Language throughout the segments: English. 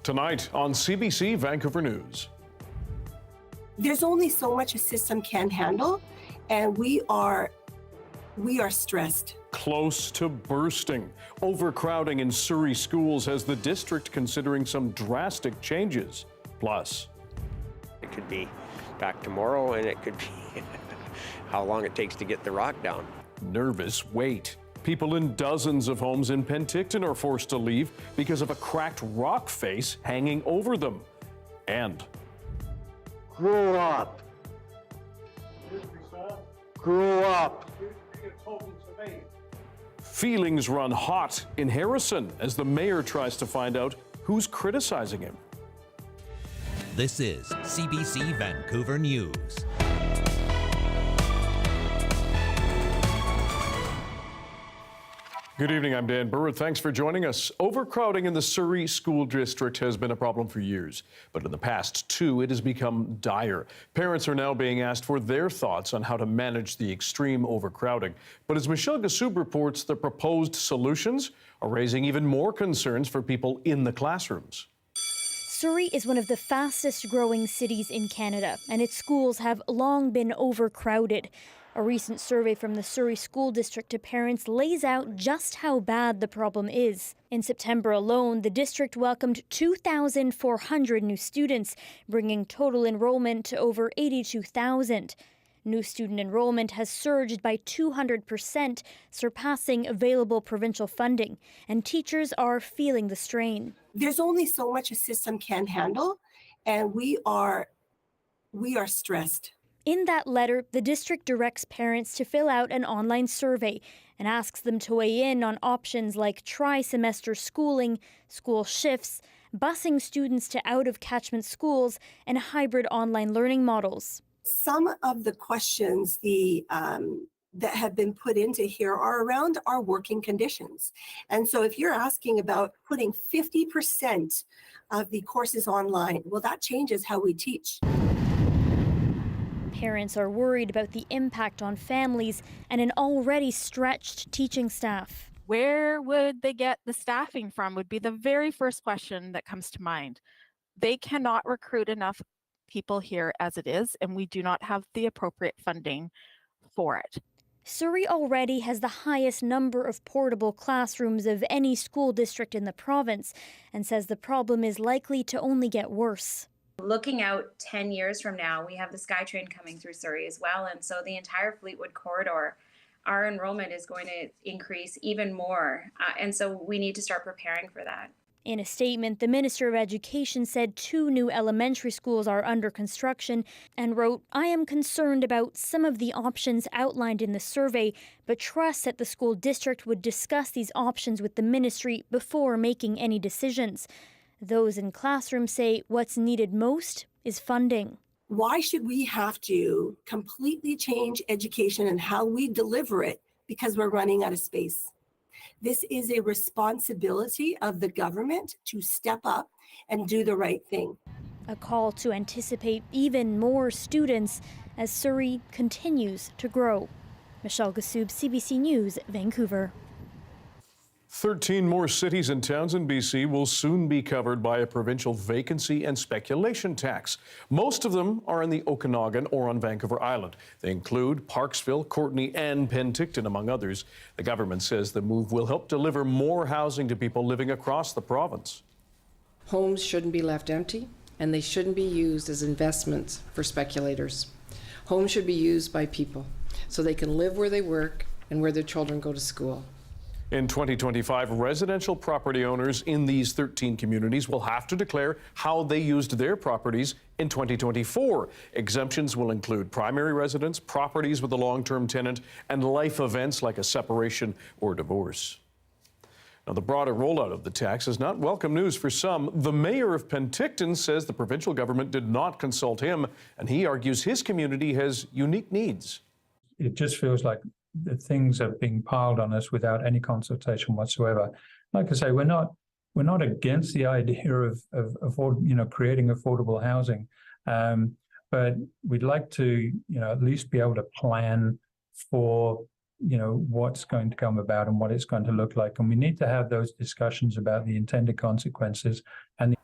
Tonight on CBC Vancouver News. There's only so much a system can handle, and we are stressed. Close to bursting. Overcrowding in Surrey schools has the district considering some drastic changes. Plus, it could be back tomorrow, and it could be how long it takes to get the rock down. Nervous wait. People in dozens of homes in Penticton are forced to leave because of a cracked rock face hanging over them. And grow up. Grow up. Feelings run hot in Harrison as the mayor tries to find out who's criticizing him. This is CBC Vancouver News. Good evening, I'm Dan Burritt. Thanks for joining us. Overcrowding in the Surrey School District has been a problem for years, but in the past two, it has become dire. Parents are now being asked for their thoughts on how to manage the extreme overcrowding. But as Michelle Gassoub reports, the proposed solutions are raising even more concerns for people in the classrooms. Surrey is one of the fastest growing cities in Canada, and its schools have long been overcrowded. A recent survey from the Surrey School District to parents lays out just how bad the problem is. In September alone, the district welcomed 2,400 new students, bringing total enrollment to over 82,000. New student enrollment has surged by 200%, surpassing available provincial funding, and teachers are feeling the strain. There's only so much a system can handle, and we are stressed. In that letter, the district directs parents to fill out an online survey and asks them to weigh in on options like tri-semester schooling, school shifts, busing students to out-of-catchment schools, and hybrid online learning models. Some of the questions that have been put into here are around our working conditions. And so if you're asking about putting 50% of the courses online, well, that changes how we teach. Parents are worried about the impact on families and an already stretched teaching staff. Where would they get the staffing from would be the very first question that comes to mind. They cannot recruit enough people here as it is, and we do not have the appropriate funding for it. Surrey already has the highest number of portable classrooms of any school district in the province and says the problem is likely to only get worse. Looking out 10 years from now, we have the SkyTrain coming through Surrey as well. And so the entire Fleetwood corridor, our enrollment is going to increase even more. And so we need to start preparing for that. In a statement, the Minister of Education said 2 new elementary schools are under construction and wrote, "I am concerned about some of the options outlined in the survey, but trust that the school district would discuss these options with the ministry before making any decisions." Those in classrooms say what's needed most is funding. Why should we have to completely change education and how we deliver it because we're running out of space? This is a responsibility of the government to step up and do the right thing. A call to anticipate even more students as Surrey continues to grow. Michelle Gassoub, CBC News, Vancouver. 13 more cities and towns in BC will soon be covered by a provincial vacancy and speculation tax. Most of them are in the Okanagan or on Vancouver Island. They include Parksville, Courtenay, and Penticton, among others. The government says the move will help deliver more housing to people living across the province. Homes shouldn't be left empty, and they shouldn't be used as investments for speculators. Homes should be used by people so they can live where they work and where their children go to school. In 2025, residential property owners in these 13 communities will have to declare how they used their properties in 2024. Exemptions will include primary residence, properties with a long-term tenant, and life events like a separation or divorce. Now, the broader rollout of the tax is not welcome news for some. The mayor of Penticton says the provincial government did not consult him, and he argues his community has unique needs. It just feels like the things are being piled on us without any consultation whatsoever. Like I say, we're not against the idea of creating affordable housing, but we'd like to at least be able to plan for what's going to come about and what it's going to look like, and we need to have those discussions about the intended consequences. And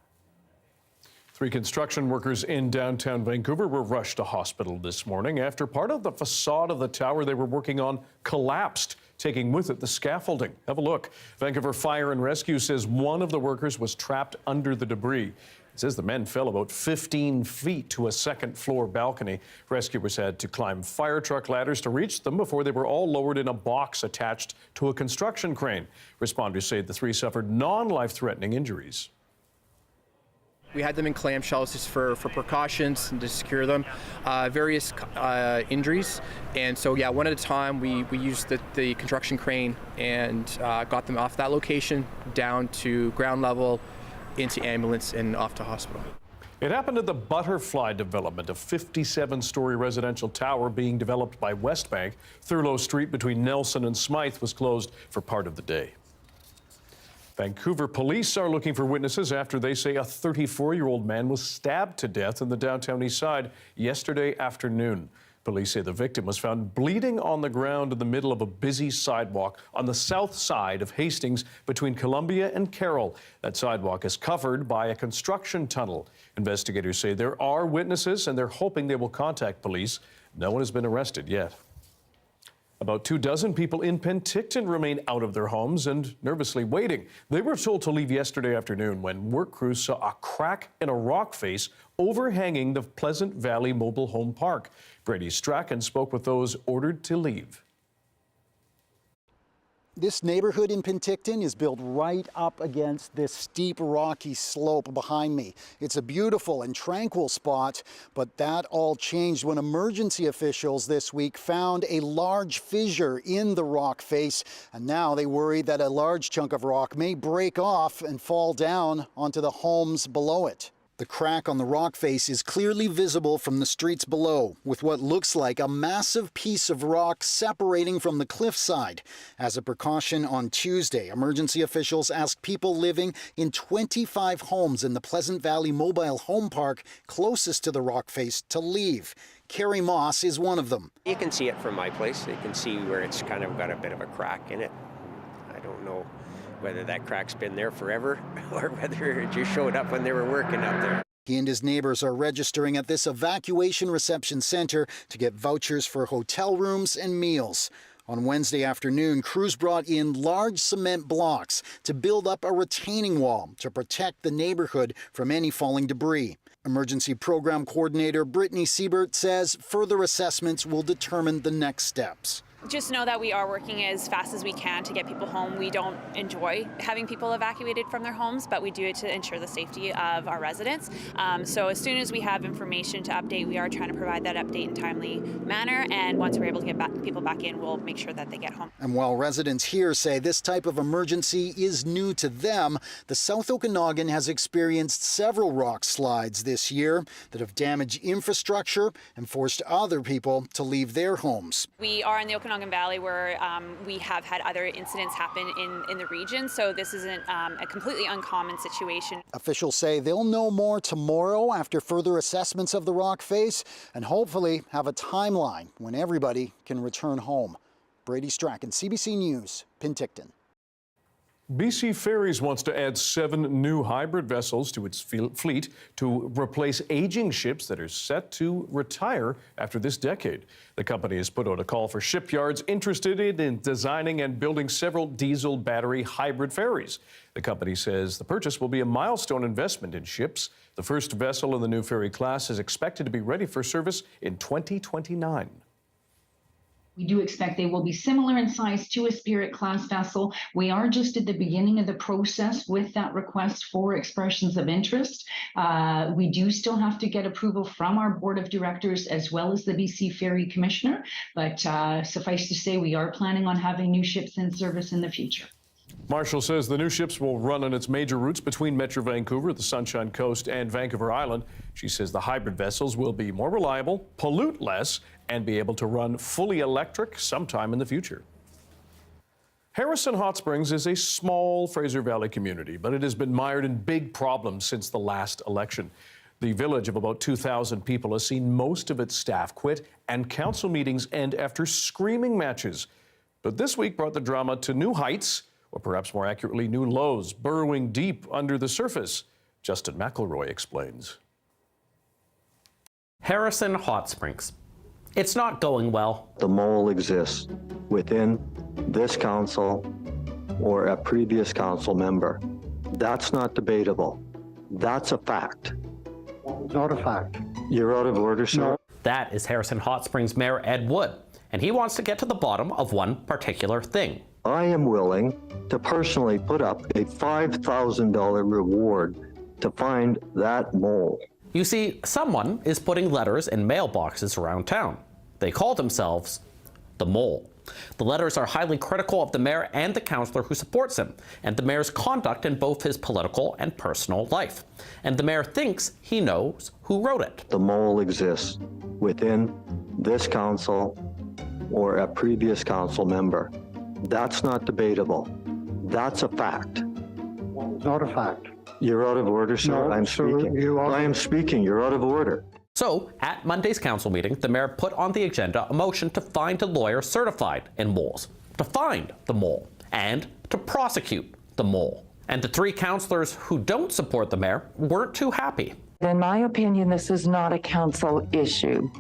3 construction workers in downtown Vancouver were rushed to hospital this morning after part of the facade of the tower they were working on collapsed, taking with it the scaffolding. Have a look. Vancouver Fire and Rescue says one of the workers was trapped under the debris. It says the men fell about 15 feet to a second-floor balcony. Rescuers had to climb fire truck ladders to reach them before they were all lowered in a box attached to a construction crane. Responders say the 3 suffered non-life-threatening injuries. We had them in clamshells just for precautions and to secure them, various injuries. And so, yeah, one at a time, we used the construction crane and got them off that location down to ground level, into ambulance and off to hospital. It happened at the Butterfly development, a 57-story residential tower being developed by Westbank. Thurlow Street between Nelson and Smythe was closed for part of the day. Vancouver police are looking for witnesses after they say a 34-year-old man was stabbed to death in the downtown east side yesterday afternoon. Police say the victim was found bleeding on the ground in the middle of a busy sidewalk on the south side of Hastings between Columbia and Carroll. That sidewalk is covered by a construction tunnel. Investigators say there are witnesses and they're hoping they will contact police. No one has been arrested yet. About 24 people in Penticton remain out of their homes and nervously waiting. They were told to leave yesterday afternoon when work crews saw a crack in a rock face overhanging the Pleasant Valley Mobile Home Park. Brady Strachan spoke with those ordered to leave. This neighborhood in Penticton is built right up against this steep rocky slope behind me. It's a beautiful and tranquil spot, but that all changed when emergency officials this week found a large fissure in the rock face, and now they worry that a large chunk of rock may break off and fall down onto the homes below it. The crack on the rock face is clearly visible from the streets below, with what looks like a massive piece of rock separating from the cliffside. As a precaution on Tuesday, emergency officials asked people living in 25 homes in the Pleasant Valley Mobile Home Park closest to the rock face to leave. Carrie Moss is one of them. You can see it from my place. You can see where it's kind of got a bit of a crack in it. I don't know whether that crack's been there forever or whether it just showed up when they were working up there. He and his neighbors are registering at this evacuation reception center to get vouchers for hotel rooms and meals. On Wednesday afternoon, crews brought in large cement blocks to build up a retaining wall to protect the neighborhood from any falling debris. Emergency Program Coordinator Brittany Siebert says further assessments will determine the next steps. Just know that we are working as fast as we can to get people home. We don't enjoy having people evacuated from their homes, but we do it to ensure the safety of our residents. So as soon as we have information to update, we are trying to provide that update in a timely manner. And once we're able to get people back in, we'll make sure that they get home. And while residents here say this type of emergency is new to them, the South Okanagan has experienced several rock slides this year that have damaged infrastructure and forced other people to leave their homes. We are in the Okanagan Valley where we have had other incidents happen in the region, so this isn't a completely uncommon situation. Officials say they'll know more tomorrow after further assessments of the rock face and hopefully have a timeline when everybody can return home. Brady Strachan, CBC News, Penticton. BC Ferries wants to add 7 new hybrid vessels to its fleet to replace aging ships that are set to retire after this decade. The company has put out a call for shipyards interested in designing and building several diesel battery hybrid ferries. The company says the purchase will be a milestone investment in ships. The first vessel in the new ferry class is expected to be ready for service in 2029. We do expect they will be similar in size to a Spirit-class vessel. We are just at the beginning of the process with that request for expressions of interest. We do still have to get approval from our board of directors as well as the BC Ferry Commissioner, but suffice to say we are planning on having new ships in service in the future. Marshall says the new ships will run on its major routes between Metro Vancouver, the Sunshine Coast, and Vancouver Island. She says the hybrid vessels will be more reliable, pollute less, and be able to run fully electric sometime in the future. Harrison Hot Springs is a small Fraser Valley community, but it has been mired in big problems since the last election. The village of about 2,000 people has seen most of its staff quit and council meetings end after screaming matches. But this week brought the drama to new heights, or perhaps more accurately, new lows, burrowing deep under the surface. Justin McElroy explains. Harrison Hot Springs. It's not going well. The mole exists within this council or a previous council member. That's not debatable. That's a fact. Not a fact. You're out of order, sir. No. That is Harrison Hot Springs Mayor Ed Wood, and he wants to get to the bottom of one particular thing. I am willing to personally put up a $5,000 reward to find that mole. You see, someone is putting letters in mailboxes around town. They call themselves the Mole. The letters are highly critical of the mayor and the councillor who supports him, and the mayor's conduct in both his political and personal life. And the mayor thinks he knows who wrote it. The mole exists within this council or a previous council member. That's not debatable. That's a fact. Not a fact. You're out of order, sir. No, I'm sir, speaking. you are. I am speaking. You're out of order. So, at Monday's council meeting, the mayor put on the agenda a motion to find a lawyer certified in moles, to find the mole, and to prosecute the mole. And the three councillors who don't support the mayor weren't too happy. In my opinion, this is not a council issue.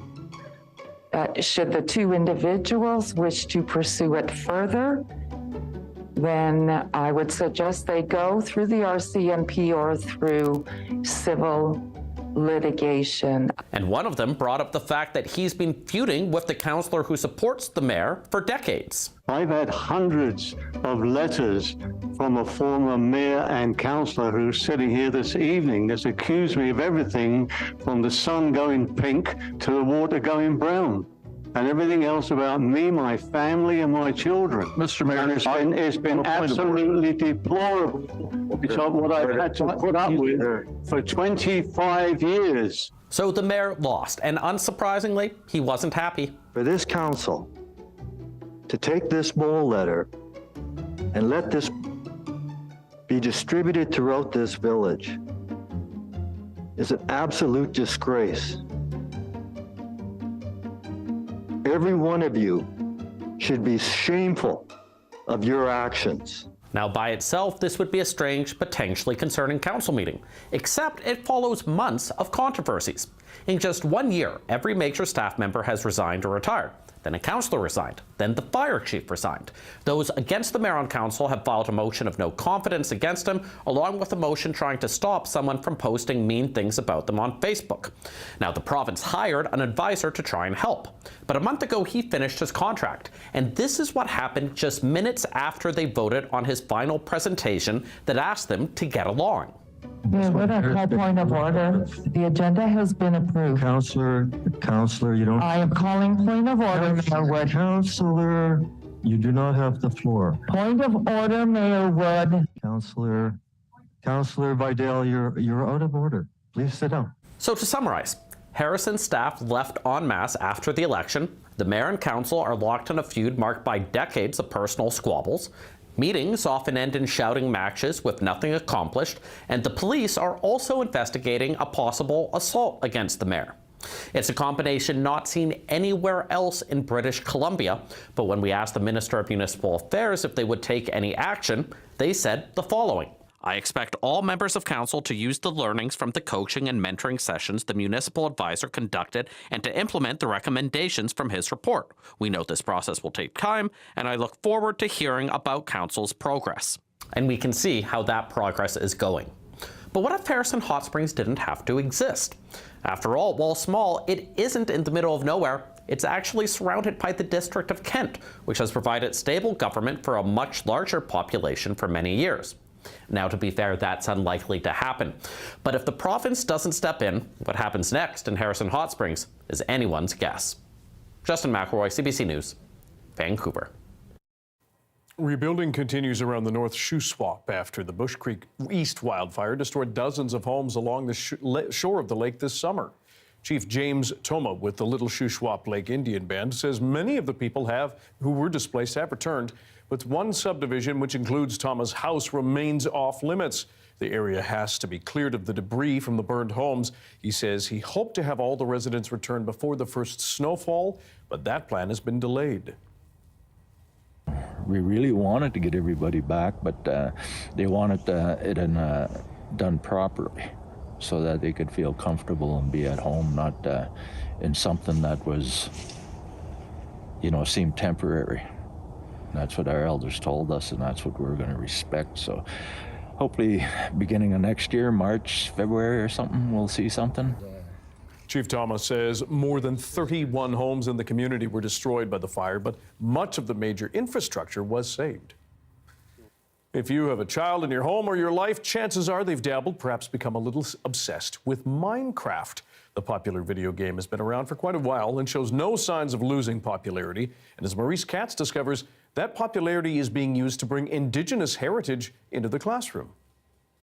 Should the two individuals wish to pursue it further, then I would suggest they go through the RCMP or through civil litigation. And one of them brought up the fact that he's been feuding with the councillor who supports the mayor for decades. I've had hundreds of letters from a former mayor and councillor who's sitting here this evening that's accused me of everything from the sun going pink to the water going brown, and everything else about me, my family, and my children. Mr. Mayor, and it's been absolutely deplorable. It's what I've had to put up with for 25 years. So the mayor lost, and unsurprisingly, he wasn't happy. For this council to take this mole letter and let this be distributed throughout this village is an absolute disgrace. Every one of you should be shameful of your actions. Now, by itself, this would be a strange, potentially concerning council meeting, except it follows months of controversies. In just 1 year, every major staff member has resigned or retired. Then a councillor resigned. Then the fire chief resigned. Those against the mayor on council have filed a motion of no confidence against him, along with a motion trying to stop someone from posting mean things about them on Facebook. Now, the province hired an advisor to try and help. But a month ago, he finished his contract. And this is what happened just minutes after they voted on his final presentation that asked them to get along. Yeah, what a call point of order. The agenda has been approved. Counselor, you don't. I am calling point of order, Mayor Wood. Counselor, you do not have the floor. Point of order, Mayor Wood. Counselor Vidal, you're out of order. Please sit down. So to summarize, Harrison's staff left en masse after the election. The mayor and council are locked in a feud marked by decades of personal squabbles. Meetings often end in shouting matches with nothing accomplished, and the police are also investigating a possible assault against the mayor. It's a combination not seen anywhere else in British Columbia, but when we asked the Minister of Municipal Affairs if they would take any action, they said the following. I expect all members of council to use the learnings from the coaching and mentoring sessions the municipal advisor conducted and to implement the recommendations from his report. We know this process will take time, and I look forward to hearing about council's progress. And we can see how that progress is going. But what if Harrison Hot Springs didn't have to exist? After all, while small, it isn't in the middle of nowhere. It's actually surrounded by the District of Kent, which has provided stable government for a much larger population for many years. Now, to be fair, that's unlikely to happen. But if the province doesn't step in, what happens next in Harrison Hot Springs is anyone's guess. Justin McElroy, CBC News, Vancouver. Rebuilding continues around the North Shuswap after the Bush Creek East wildfire destroyed dozens of homes along the shore of the lake this summer. Chief James Toma with the Little Shuswap Lake Indian Band says many of the people who were displaced have returned, but one subdivision, which includes Toma's house, remains off limits. The area has to be cleared of the debris from the burned homes. He says he hoped to have all the residents return before the first snowfall, but that plan has been delayed. We really wanted to get everybody back, but they wanted it done properly. so that they could feel comfortable and be at home, not in something that was, seemed temporary. That's what our elders told us, and that's what we're going to respect. So hopefully beginning of next year, March, February or something, we'll see something. Chief Thomas says more than 31 homes in the community were destroyed by the fire, but much of the major infrastructure was saved. If you have a child in your home or your life, chances are they've dabbled, perhaps become a little obsessed with Minecraft. The popular video game has been around for quite a while and shows no signs of losing popularity. And as Maurice Katz discovers, that popularity is being used to bring Indigenous heritage into the classroom.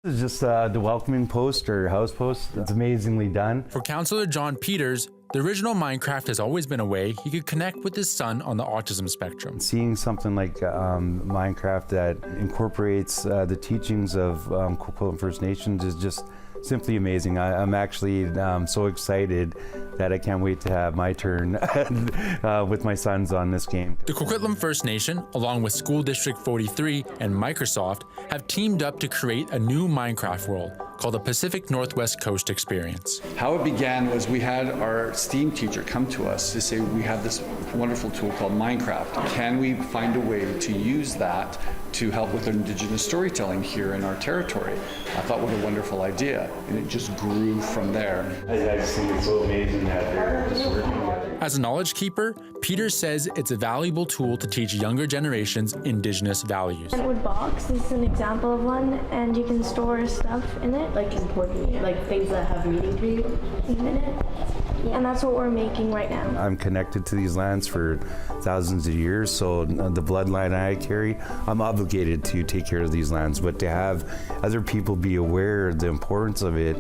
This is just the welcoming post or house post. It's amazingly done. For Councillor John Peters, the original Minecraft has always been a way he could connect with his son on the autism spectrum. Seeing something like Minecraft that incorporates the teachings of Coquitlam First Nations is just simply amazing. I'm actually so excited that I can't wait to have my turn with my sons on this game. The Coquitlam First Nation, along with School District 43 and Microsoft, have teamed up to create a new Minecraft world called the Pacific Northwest Coast Experience. How it began was we had our STEAM teacher come to us to say, we have this wonderful tool called Minecraft. Can we find a way to use that to help with Indigenous storytelling here in our territory? I thought, what a wonderful idea. And it just grew from there. I just think it's so amazing that they're just working together. As a knowledge keeper, Peters says it's a valuable tool to teach younger generations Indigenous values. Wood box is an example of one, and you can store stuff in it. Like important, like things that have meaning to you in it. Yeah. And that's what we're making right now. I'm connected to these lands for thousands of years, so the bloodline I carry, I'm obligated to take care of these lands, but to have other people be aware of the importance of it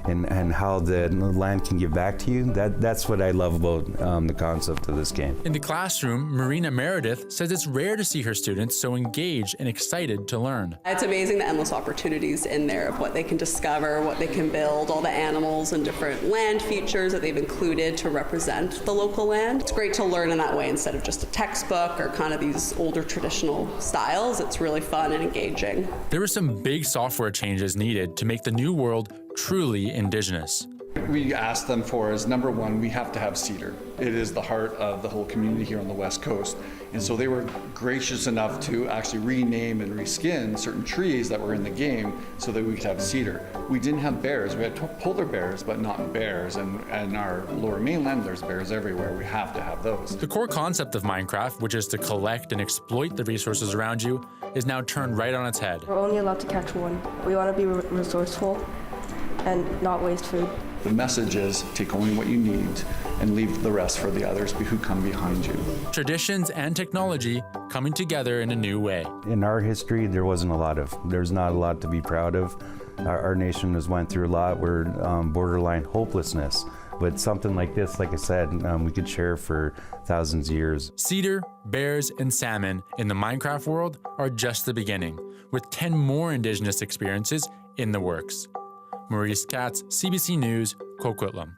and how the land can give back to you, that's what I love about the concept of this game. In the classroom, Marina Meredith says it's rare to see her students so engaged and excited to learn. It's amazing the endless opportunities in there of what they can discover, what they can build, all the animals and different land features that they've included to represent the local land. It's great to learn in that way instead of just a textbook or kind of these older traditional styles. It's really fun and engaging. There were some big software changes needed to make the new world truly Indigenous. What we asked them for is, number one, we have to have cedar. It is the heart of the whole community here on the West Coast. And so they were gracious enough to actually rename and reskin certain trees that were in the game so that we could have cedar. We didn't have bears. We had polar bears, but not bears. And our lower mainland, there's bears everywhere. We have to have those. The core concept of Minecraft, which is to collect and exploit the resources around you, is now turned right on its head. We're only allowed to catch one. We want to be resourceful and not waste food. The message is take only what you need and leave the rest for the others who come behind you. Traditions and technology coming together in a new way. In our history, there's not a lot to be proud of. Our nation has went through a lot. We're borderline hopelessness. But something like this, like I said, we could share for thousands of years. Cedar, bears, and salmon in the Minecraft world are just the beginning, with 10 more Indigenous experiences in the works. Maurice Katz, CBC News, Coquitlam.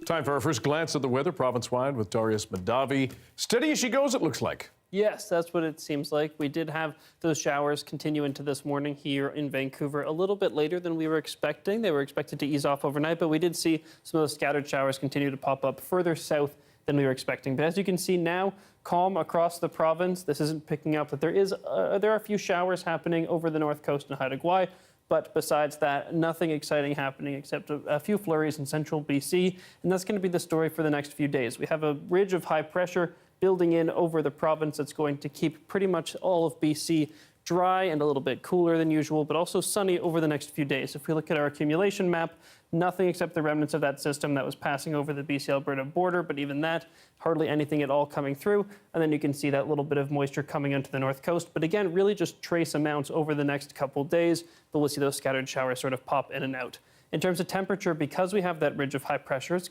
Time for our first glance at the weather province-wide with Darius Madavi. Steady as she goes, it looks like. Yes, that's what it seems like. We did have those showers continue into this morning here in Vancouver a little bit later than we were expecting. They were expected to ease off overnight, but we did see some of those scattered showers continue to pop up further south than we were expecting. But as you can see now, calm across the province. This isn't picking up, but there are a few showers happening over the north coast in Haida Gwaii. But besides that, nothing exciting happening except a few flurries in central BC. And that's going to be the story for the next few days. We have a ridge of high pressure building in over the province that's going to keep pretty much all of BC dry and a little bit cooler than usual, but also sunny over the next few days. If we look at our accumulation map, nothing except the remnants of that system that was passing over the BC-Alberta border, but even that, hardly anything at all coming through. And then you can see that little bit of moisture coming into the north coast. But again, really just trace amounts over the next couple days, but we'll see those scattered showers sort of pop in and out. In terms of temperature, because we have that ridge of high pressure, it's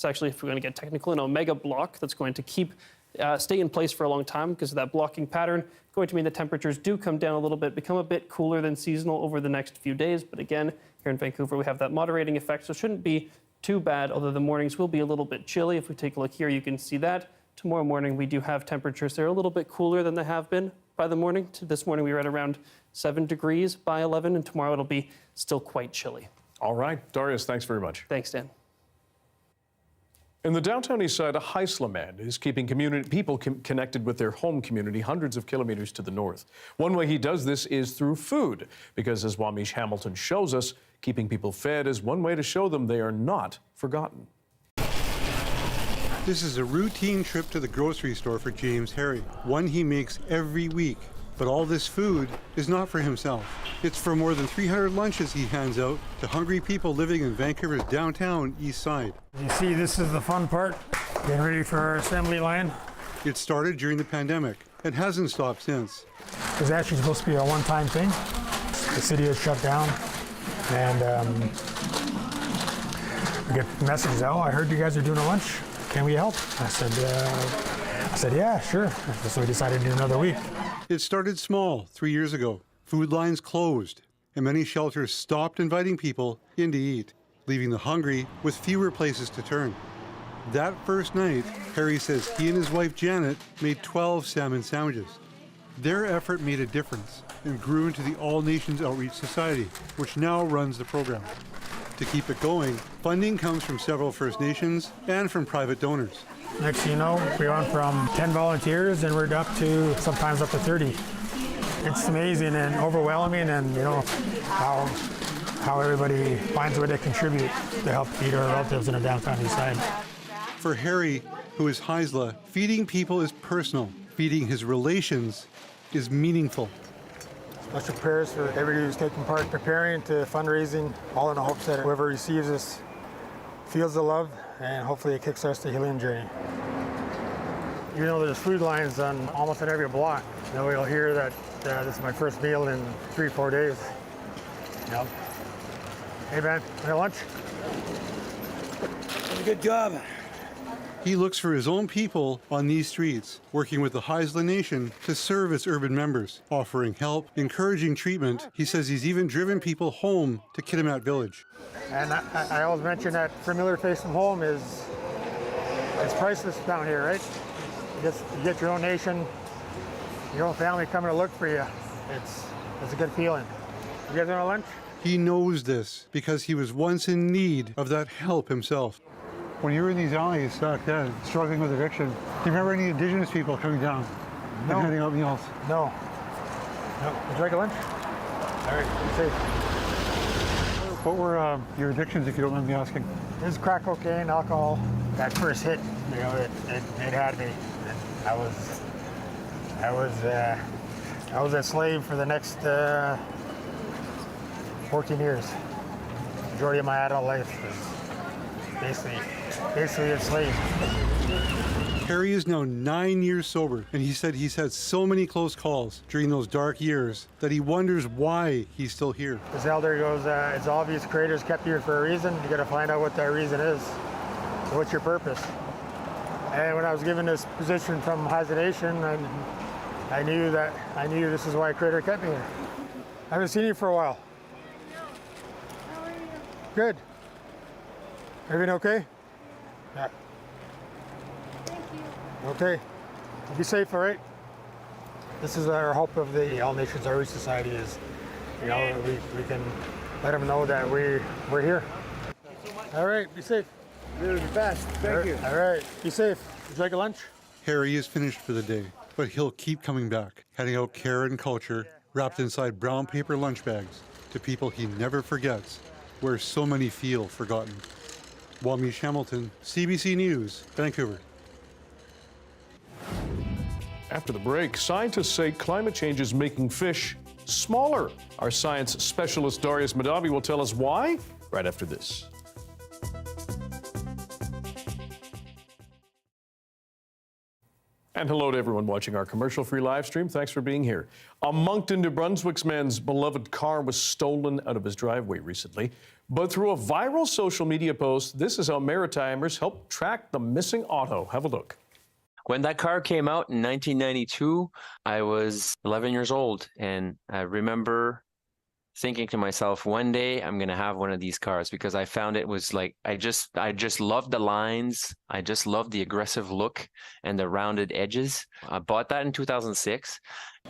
actually, if we're going to get technical, an omega block that's going to stay in place for a long time because of that blocking pattern. Going to mean the temperatures do come down a little bit, become a bit cooler than seasonal over the next few days. But again, here in Vancouver, we have that moderating effect, so it shouldn't be too bad, although the mornings will be a little bit chilly. If we take a look here, you can see that. Tomorrow morning, we do have temperatures. They're a little bit cooler than they have been by the morning. This morning, we were at around 7 degrees by 11, and tomorrow it'll be still quite chilly. All right, Darius, thanks very much. Thanks, Dan. In the downtown east side, a Haisla man is keeping people connected with their home community hundreds of kilometers to the north. One way he does this is through food, because as Wamish Hamilton shows us, keeping people fed is one way to show them they are not forgotten. This is a routine trip to the grocery store for James Harry, one he makes every week. But all this food is not for himself. It's for more than 300 lunches he hands out to hungry people living in Vancouver's downtown east side. You see, this is the fun part, getting ready for our assembly line. It started during the pandemic and hasn't stopped since. It was actually supposed to be a one-time thing. The city has shut down, and we get messages, oh, I heard you guys are doing a lunch. Can we help? I said, yeah, sure. So we decided to do another week. It started small 3 years ago. Food lines closed, and many shelters stopped inviting people in to eat, leaving the hungry with fewer places to turn. That first night, Harry says he and his wife Janet made 12 salmon sandwiches. Their effort made a difference and grew into the All Nations Outreach Society, which now runs the program. To keep it going, funding comes from several First Nations and from private donors. Next thing you know, we went from 10 volunteers and we're up to sometimes up to 30. It's amazing and overwhelming, and you know how everybody finds a way to contribute to help feed our relatives in the downtown east side. For Harry, who is Haisla, feeding people is personal. Feeding his relations is meaningful. Special prayers for everybody who's taking part, preparing to fundraising, all in the hopes that whoever receives this feels the love, and hopefully it kickstarts the healing journey. Even though there's food lines on almost on every block, you know, you'll hear that this is my first meal in 3-4 days. Yep. Hey, man, want lunch? Good job. He looks for his own people on these streets, working with the Haisla Nation to serve its urban members, offering help, encouraging treatment. He says he's even driven people home to Kitimat Village. And I always mention that familiar face from home it's priceless down here, right? You get your own nation, your own family coming to look for you. It's a good feeling. You guys want lunch? He knows this because he was once in need of that help himself. When you were in these alleys back then, struggling with addiction, do you remember any Indigenous people coming down and handing out meals? No. Would you like a lunch? All right, safe. What were your addictions, if you don't mind me asking? It was crack cocaine, alcohol. That first hit, you know, it had me. I was a slave for the next 14 years. Majority of my adult life was basically a slave. Harry is now 9 years sober, and he said he's had so many close calls during those dark years that he wonders why he's still here. This elder goes, it's obvious creators kept you here for a reason. You got to find out what that reason is. So what's your purpose? And when I was given this position from Haisla Nation, I knew this is why Creator kept me here. I haven't seen you for a while. How are you? Good. Everything okay? Yeah. Thank you. Okay. Be safe, all right? This is our hope of the All Nations Outreach Society is, you know, we can let them know that we're here. All right, be safe. You're the best. Thank you. All right, be safe. Would you like a lunch? Harry is finished for the day, but he'll keep coming back, handing out care and culture wrapped inside brown paper lunch bags to people he never forgets, where so many feel forgotten. Wamish Hamilton, CBC News, Vancouver. After the break, scientists say climate change is making fish smaller. Our science specialist Darius Madavi will tell us why right after this. And hello to everyone watching our commercial-free live stream. Thanks for being here. A Moncton, New Brunswick man's beloved car was stolen out of his driveway recently. But through a viral social media post, this is how Maritimers helped track the missing auto. Have a look. When that car came out in 1992, I was 11 years old, and I remember thinking to myself, one day I'm gonna have one of these cars, because I found it was like I just loved the lines. I just loved the aggressive look and the rounded edges. I bought that in 2006,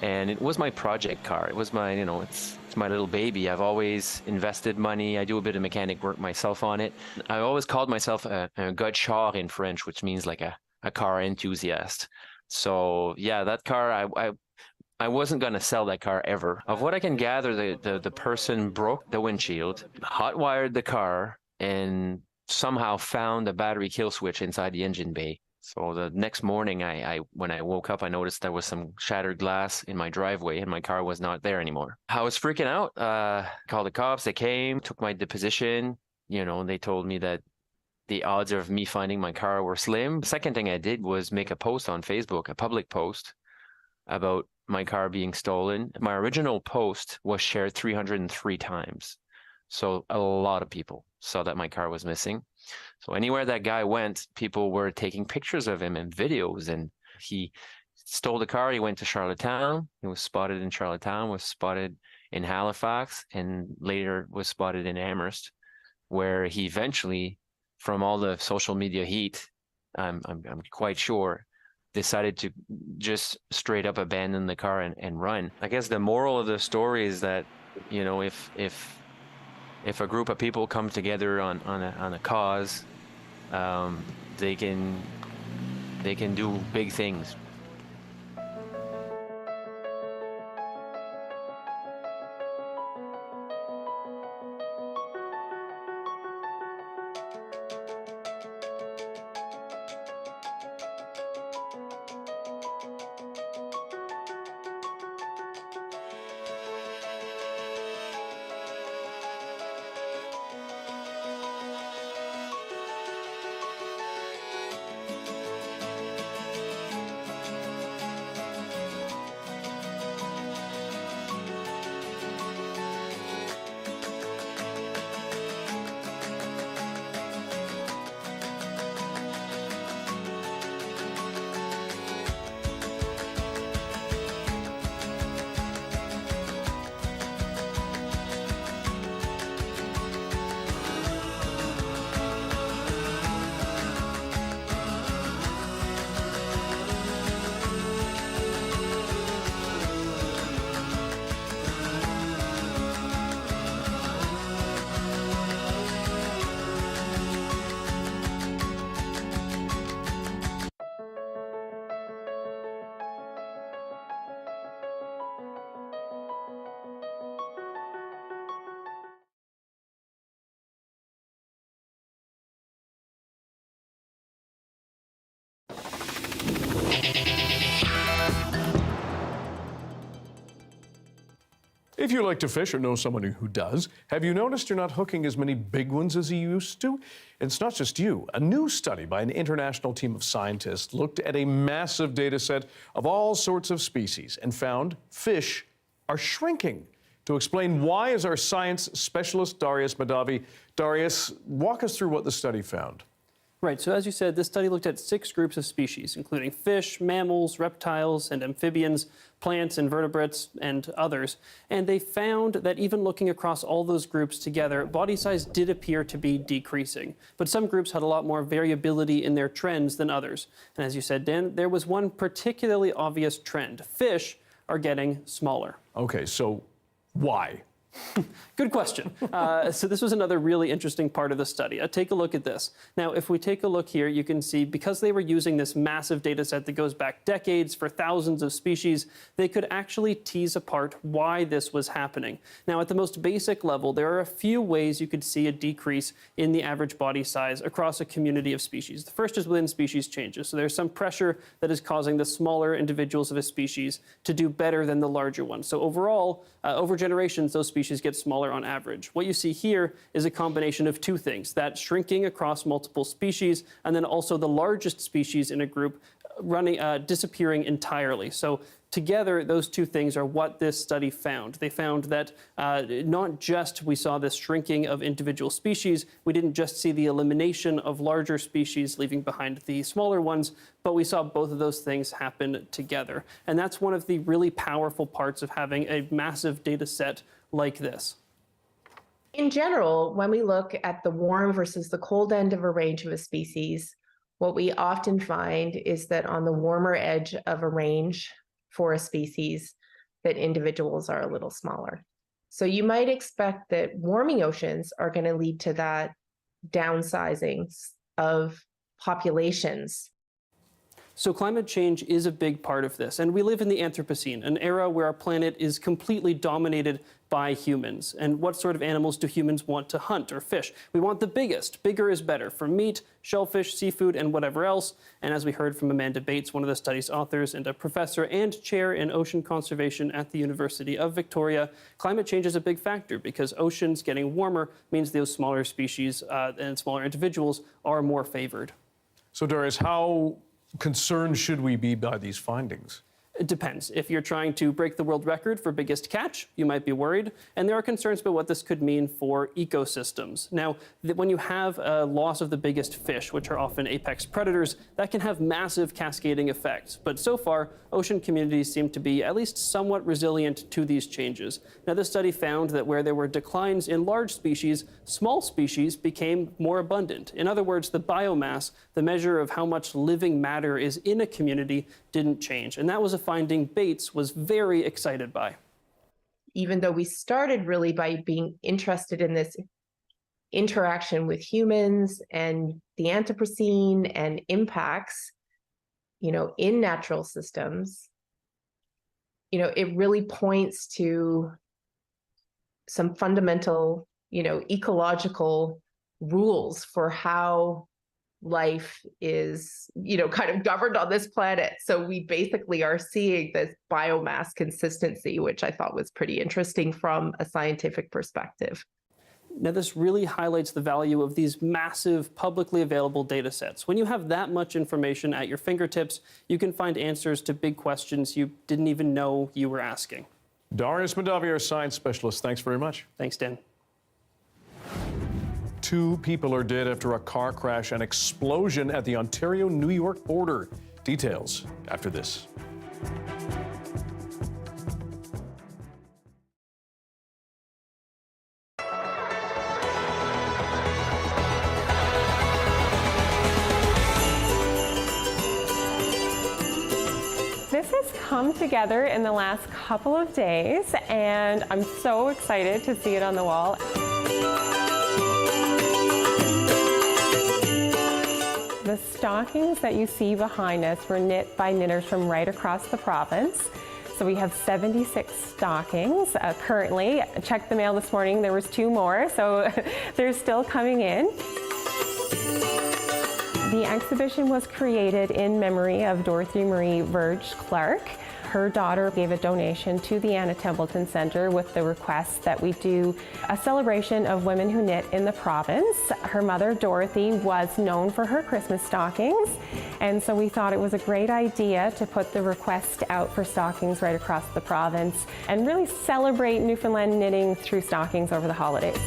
and it was my project car. It was my, it's my little baby. I've always invested money. I do a bit of mechanic work myself on it. I always called myself a gars de char in French, which means like a car enthusiast. So yeah, that car, I wasn't going to sell that car ever. Of what I can gather, the person broke the windshield, hot-wired the car, and somehow found a battery kill switch inside the engine bay. So the next morning, when I woke up, I noticed there was some shattered glass in my driveway, and my car was not there anymore. I was freaking out. Called the cops. They came, took my deposition. They told me that the odds of me finding my car were slim. The second thing I did was make a post on Facebook, a public post, about my car being stolen. My original post was shared 303 times. So a lot of people saw that my car was missing. So anywhere that guy went, people were taking pictures of him and videos. And he stole the car. He went to Charlottetown. He was spotted in Charlottetown, was spotted in Halifax, and later was spotted in Amherst, where he eventually, from all the social media heat, I'm quite sure, decided to just straight up abandon the car and run. I guess the moral of the story is that, if a group of people come together on a cause, they can do big things. If you like to fish or know someone who does, have you noticed you're not hooking as many big ones as you used to? It's not just you. A new study by an international team of scientists looked at a massive data set of all sorts of species and found fish are shrinking. To explain why is our science specialist, Darius Mahdavi. Darius, walk us through what the study found. Right, so as you said, this study looked at 6 groups of species, including fish, mammals, reptiles, and amphibians, plants, invertebrates, and others. And they found that even looking across all those groups together, body size did appear to be decreasing. But some groups had a lot more variability in their trends than others. And as you said, Dan, there was one particularly obvious trend. Fish are getting smaller. Okay, so why? Good question. So this was another really interesting part of the study. Take a look at this. Now, if we take a look here, you can see because they were using this massive data set that goes back decades for thousands of species, they could actually tease apart why this was happening. Now, at the most basic level, there are a few ways you could see a decrease in the average body size across a community of species. The first is within species changes. So there's some pressure that is causing the smaller individuals of a species to do better than the larger ones. So overall, over generations, those species get smaller on average. What you see here is a combination of two things, that shrinking across multiple species, and then also the largest species in a group disappearing entirely. So together, those two things are what this study found. They found that not just we saw this shrinking of individual species, we didn't just see the elimination of larger species leaving behind the smaller ones, but we saw both of those things happen together. And that's one of the really powerful parts of having a massive data set like this. In general, when we look at the warm versus the cold end of a range of a species, what we often find is that on the warmer edge of a range for a species, that individuals are a little smaller. So you might expect that warming oceans are going to lead to that downsizing of populations. So climate change is a big part of this, and we live in the Anthropocene, an era where our planet is completely dominated by humans. And what sort of animals do humans want to hunt or fish? We want the biggest. Bigger is better for meat, shellfish, seafood, and whatever else. And as we heard from Amanda Bates, one of the study's authors and a professor and chair in ocean conservation at the University of Victoria, climate change is a big factor because oceans getting warmer means those smaller species and smaller individuals are more favored. So Darius, how concerned should we be by these findings? It depends. If you're trying to break the world record for biggest catch, you might be worried. And there are concerns about what this could mean for ecosystems. Now, when you have a loss of the biggest fish, which are often apex predators, that can have massive cascading effects. But so far, ocean communities seem to be at least somewhat resilient to these changes. Now, this study found that where there were declines in large species, small species became more abundant. In other words, the biomass, the measure of how much living matter is in a community, didn't change. And that was a finding Bates was very excited by. Even though we started really by being interested in this interaction with humans and the Anthropocene and impacts, in natural systems, it really points to some fundamental, ecological rules for how life is, kind of governed on this planet. So we basically are seeing this biomass consistency, which I thought was pretty interesting from a scientific perspective. Now, this really highlights the value of these massive publicly available data sets. When you have that much information at your fingertips, you can find answers to big questions you didn't even know you were asking. Darius Madavi, our science specialist, thanks very much. Thanks, Dan. 2 people are dead after a car crash and explosion at the Ontario-New York border. Details after this. This has come together in the last couple of days, and I'm so excited to see it on the wall. The stockings that you see behind us were knit by knitters from right across the province. So we have 76 stockings currently. I checked the mail this morning, there was 2 more, so they're still coming in. The exhibition was created in memory of Dorothy Marie Verge Clark. Her daughter gave a donation to the Anna Templeton Centre with the request that we do a celebration of women who knit in the province. Her mother, Dorothy, was known for her Christmas stockings, and so we thought it was a great idea to put the request out for stockings right across the province and really celebrate Newfoundland knitting through stockings over the holidays.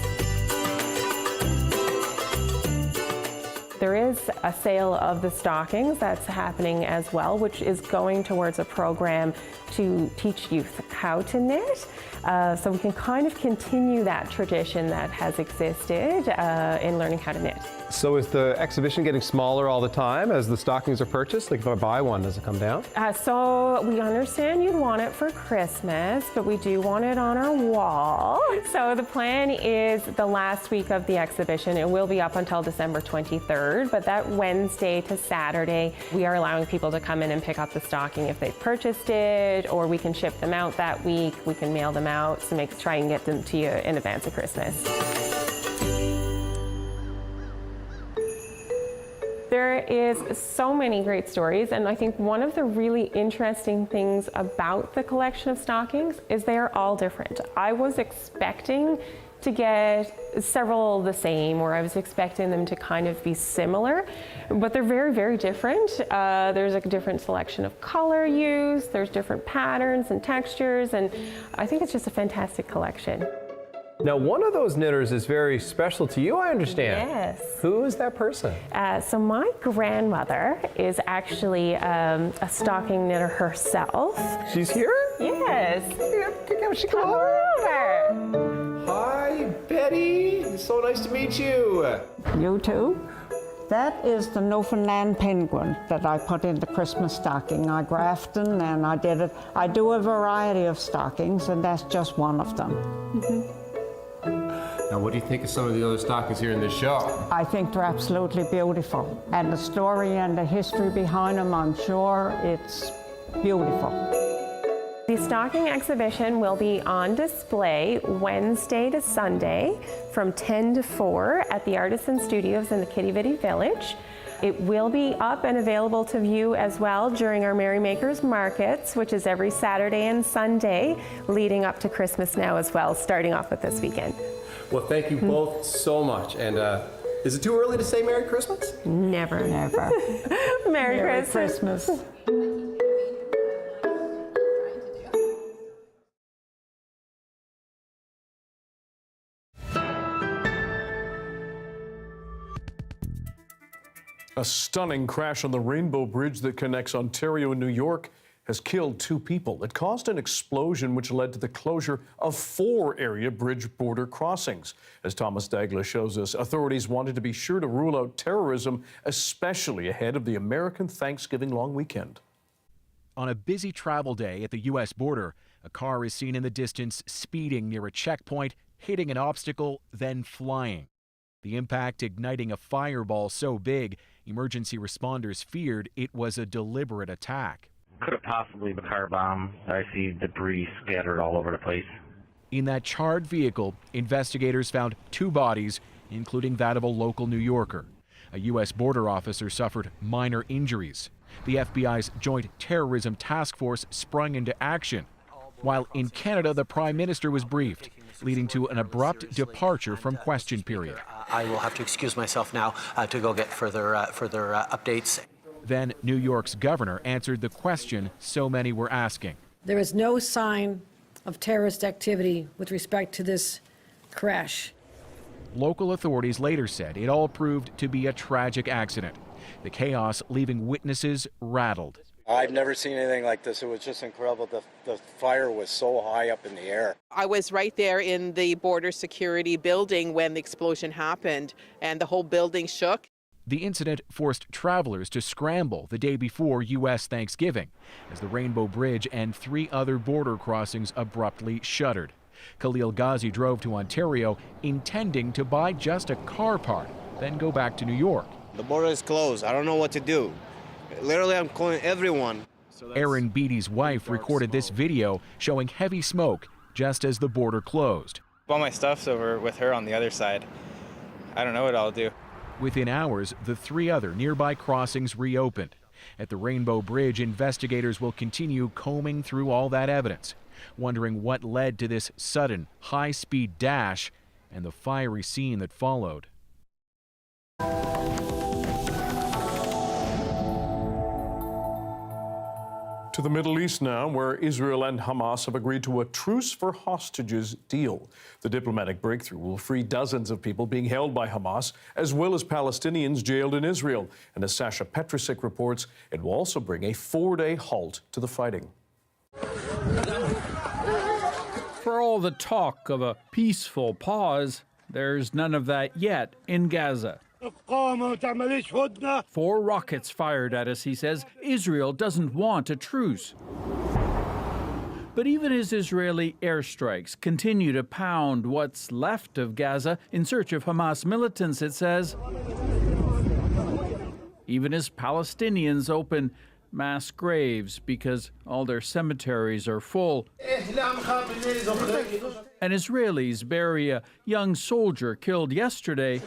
There is a sale of the stockings that's happening as well, which is going towards a program to teach youth how to knit. So we can kind of continue that tradition that has existed in learning how to knit. So is the exhibition getting smaller all the time as the stockings are purchased? Like if I buy one, does it come down? So we understand you'd want it for Christmas, but we do want it on our wall. So the plan is the last week of the exhibition. It will be up until December 23rd, but that Wednesday to Saturday, we are allowing people to come in and pick up the stocking if they've purchased it, or we can ship them out that week. We can mail them out, so try and get them to you in advance of Christmas. There is so many great stories, and I think one of the really interesting things about the collection of stockings is they are all different. I was expecting to get several the same, or I was expecting them to kind of be similar, but they're very, very different. There's a different selection of color used, there's different patterns and textures, and I think it's just a fantastic collection. Now, one of those knitters is very special to you, I understand. Yes. Who is that person? So my grandmother is actually a stocking knitter herself. She's here? Yes. Come over. Hi, Betty. So nice to meet you. You too. That is the Newfoundland penguin that I put in the Christmas stocking. I grafted and I did it. I do a variety of stockings, and that's just one of them. Now, what do you think of some of the other stockings here in this show? I think they're absolutely beautiful. And the story and the history behind them, I'm sure it's beautiful. The stocking exhibition will be on display Wednesday to Sunday from 10 to 4 at the Artisan Studios in the Kitty-Vitty Village. It will be up and available to view as well during our Merrymakers Markets, which is every Saturday and Sunday, leading up to Christmas now as well, starting off with this weekend. Well, thank you both so much. And is it too early to say Merry Christmas? Never. Never. Merry Christmas. A stunning crash on the Rainbow Bridge that connects Ontario and New York has killed 2 people. It caused an explosion which led to the closure of 4 area bridge border crossings. As Thomas Dagla shows us, authorities wanted to be sure to rule out terrorism, especially ahead of the American Thanksgiving long weekend. On a busy travel day at the U.S. border, a car is seen in the distance speeding near a checkpoint, hitting an obstacle, then flying. The impact igniting a fireball so big, emergency responders feared it was a deliberate attack. Could have possibly been a car bomb. I see debris scattered all over the place. In that charred vehicle, investigators found 2 bodies, including that of a local New Yorker. A U.S. border officer suffered minor injuries. The FBI's Joint Terrorism Task Force sprung into action. While in Canada, the Prime Minister was briefed, leading to an abrupt departure from question period. I will have to excuse myself now to go get further updates. Then New York's governor answered the question so many were asking. There is no sign of terrorist activity with respect to this crash. Local authorities later said it all proved to be a tragic accident. The chaos leaving witnesses rattled. I've never seen anything like this. It was just incredible. The fire was so high up in the air. I was right there in the border security building when the explosion happened, and the whole building shook. The incident forced travelers to scramble the day before U.S. Thanksgiving as the Rainbow Bridge and 3 other border crossings abruptly shuttered. Khalil Ghazi drove to Ontario intending to buy just a car part, then go back to New York. The border is closed. I don't know what to do. Literally, I'm calling everyone. Aaron Beatty's wife recorded this video showing heavy smoke just as the border closed. All my stuff's over with her on the other side. I don't know what I'll do. Within hours, the 3 other nearby crossings reopened. At the Rainbow Bridge, investigators will continue combing through all that evidence, wondering what led to this sudden, high-speed dash and the fiery scene that followed. To the Middle East now, where Israel and Hamas have agreed to a truce for hostages deal. The diplomatic breakthrough will free dozens of people being held by Hamas, as well as Palestinians jailed in Israel. And as Sasha Petrusik reports, it will also bring a 4-day halt to the fighting. For all the talk of a peaceful pause, there's none of that yet in Gaza. 4 rockets fired at us, he says. Israel doesn't want a truce. But even as Israeli airstrikes continue to pound what's left of Gaza in search of Hamas militants, it says, even as Palestinians open mass graves because all their cemeteries are full, and Israelis bury a young soldier killed yesterday,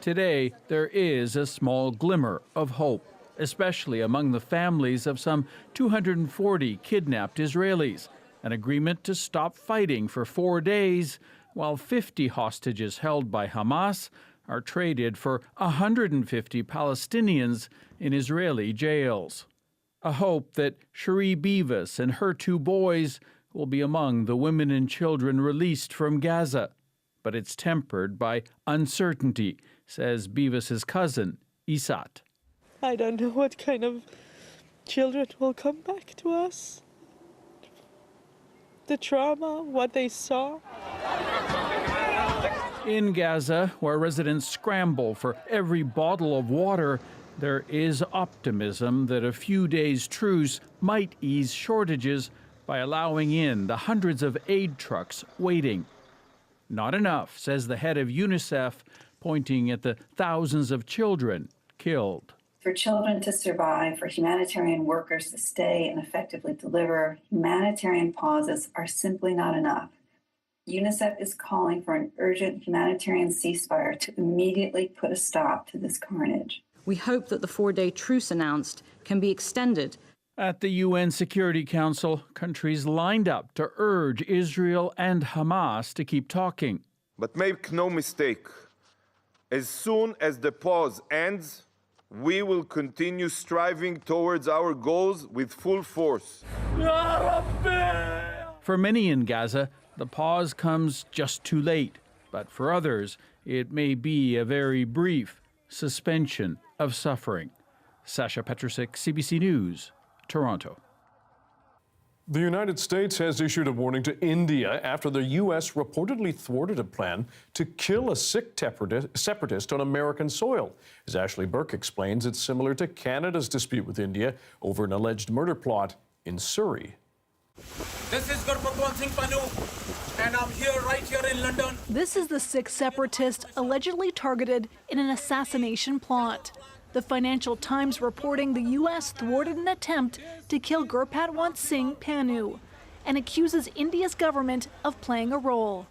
Today, there is a small glimmer of hope, especially among the families of some 240 kidnapped Israelis. An agreement to stop fighting for 4 days, while 50 hostages held by Hamas are traded for 150 Palestinians in Israeli jails. A hope that Cherie Beavis and her 2 boys will be among the women and children released from Gaza. But it's tempered by uncertainty, says Beavis's cousin, Isat. I don't know what kind of children will come back to us. The trauma, what they saw. In Gaza, where residents scramble for every bottle of water, there is optimism that a few days' truce might ease shortages by allowing in the hundreds of aid trucks waiting. Not enough, says the head of UNICEF, pointing at the thousands of children killed. For children to survive, for humanitarian workers to stay and effectively deliver, humanitarian pauses are simply not enough. UNICEF is calling for an urgent humanitarian ceasefire to immediately put a stop to this carnage. We hope that the 4-day truce announced can be extended. At the UN Security Council, countries lined up to urge Israel and Hamas to keep talking. But make no mistake, as soon as the pause ends, we will continue striving towards our goals with full force. For many in Gaza, the pause comes just too late. But for others, it may be a very brief suspension of suffering. Sasha Petrusik, CBC News, Toronto. The United States has issued a warning to India after the U.S. reportedly thwarted a plan to kill a Sikh separatist on American soil. As Ashley Burke explains, it's similar to Canada's dispute with India over an alleged murder plot in Surrey. This is Gurpatwan Singh Panu, and I'm here right here in London. This is the Sikh separatist allegedly targeted in an assassination plot. The Financial Times reporting the U.S. thwarted an attempt to kill Gurpatwan Singh Panu and accuses India's government of playing a role.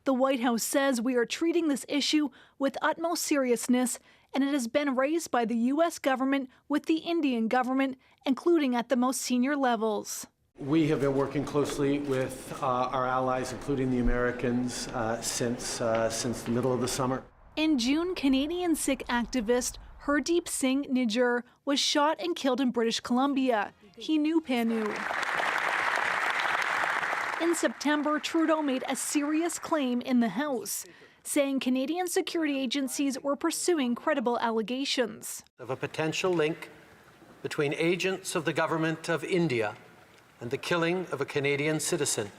The White House says we are treating this issue with utmost seriousness, and it has been raised by the U.S. government with the Indian government, including at the most senior levels. We have been working closely with our allies, including the Americans, since the middle of the summer. In June, Canadian Sikh activist Hardeep Singh Nijjar was shot and killed in British Columbia. He knew Panu. In September, Trudeau made a serious claim in the House, saying Canadian security agencies were pursuing credible allegations of a potential link between agents of the government of India and the killing of a Canadian citizen,